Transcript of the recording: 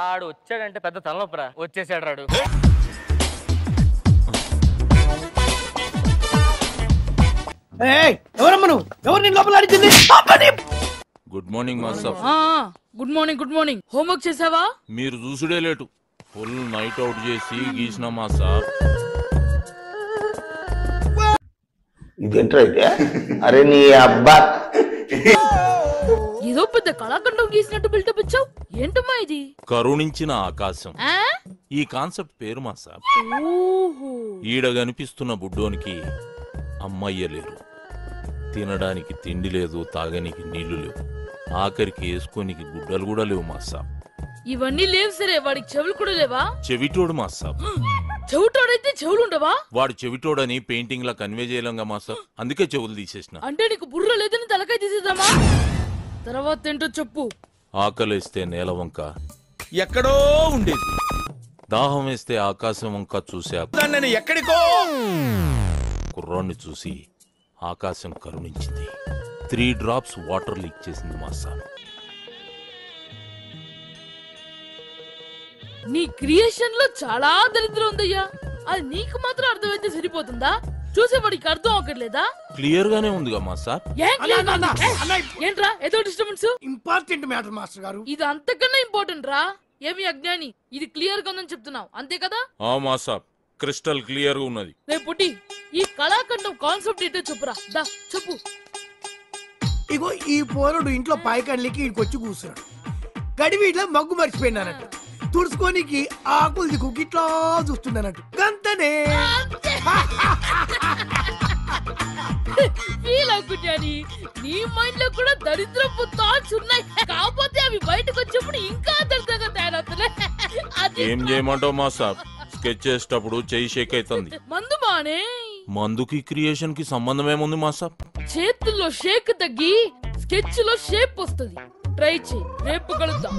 ఆడు వచ్చాడంటే పెద్ద తలనొప్పరా. వచ్చేసాడు రాడు. ఎవరమ్మా నువ్వు? ఎవరు నీ లోపల అడిగింది? Good morning master. Good morning. Good morning. Homework చేసావా? మీరు చూసుడే లేటు. ఫుల్ నైట్ అవుట్ చేసి గీసిన మాస్టర్. ఇదేంట్రా అయితే? అరే నీ అబ్బా, ఏదో పెద్ద కళాఖండం గీసినట్టు బిల్డప్ ఇచ్చావు. ఏంటమ్మా ఇది? కరుణించిన ఆకాశం ఆ? ఈ కాన్సెప్ట్ పేరు మాస్టర్. ఓహో. ఈడ కనిపిస్తున్న బుడ్డోనికి అమ్మయ్య లేరు, తినడానికి తిండి లేదు, తాగనికి నీళ్లు లేవు, ఆఖరికి వేసుకోనికి గుడ్డలు కూడా లేవు మాస్టర్. ఇవన్నీ లేవు సరే, వాడికి చెవులు కూడా లేవా? చెవిటోడు మాస్టర్. చెవిటోడైతే చెవులు ఉండవా? వాడు చెవిటోడని పెయింటింగ్ లా కన్వే చేయలేంగా మాస్టర్, అందుకే చెవులు తీసేసిన. అంటే నీకు బుర్ర లేదని తలకాయ తీసేద్దామా? తర్వాత ఏంటో చెప్పు. ఆకలేస్తే నేల వంక ఎక్కడో ఉండేది, దాహం వేస్తే ఆకాశం వంక చూసే నేను ఎక్కడికో కుర్రాన్ని చూసి ఆకాశం కరుణించింది. 3 drops వాటర్ లీక్ చేసింది మాస్టర్. నీ క్రియేషన్ లో చాలా దరిద్రం ఉందయ్యా. అది నీకు మాత్రం అర్థమైతే సరిపోతుందా? చూసేవాడికి అర్థం అవ్వట్లేదా? క్లియర్ గానే ఉందిగా మాస్టర్. ఏంట్రా ఏదో డిస్టర్బెన్స్? ఇంపార్టెంట్ మ్యాటర్ మాస్టర్ గారు. ఇది అంతకన్నా ఇంపార్టెంట్ రా. ఏమి అజ్ఞాని, ఇది క్లియర్ గా ఉందని చెప్తున్నావు అంతే కదా? ఆ మాస్టర్, క్రిస్టల్ క్లియర్ గా ఉన్నది. రేపు పుట్టి ఈ కళాఖండం కాన్సెప్ట్ ఏంటో చెప్పురా. దా చెప్పు. ఇగో ఈ పోరుడు ఇంట్లో పాయకాన్లకి ఇక్కడికి కూర్చున్నాడు. గడివి ఇట్లా మగ్గు మర్చిపోయినానట్టు, తుడుచుకోనికి ఆకులు దిక్కు ఇట్లా చూస్తున్నానట్టు. గంతనే ఫీల్ అవుకుంటాని. నీ మైండ్ లో కూడా దరిద్రపు థాట్స్ ఉన్నాయి, కాకపోతే అవి బయటకు వచ్చినప్పుడు ఇంకా దరిద్రంగా తయారవుతున్నాయి. ఏం చేయమంటావు మాస్టర్? స్కెచ్ చేసేటప్పుడు చెయ్యి షేక్ అవుతుంది. మందు మానే. మందుకి క్రియేషన్ కి సంబంధం ఏముంది మాస్టర్? చేతుల్లో షేక్ తగ్గి స్కెచ్ లో షేప్ వస్తుంది. ట్రై చేయి, రేపు కలుద్దాం.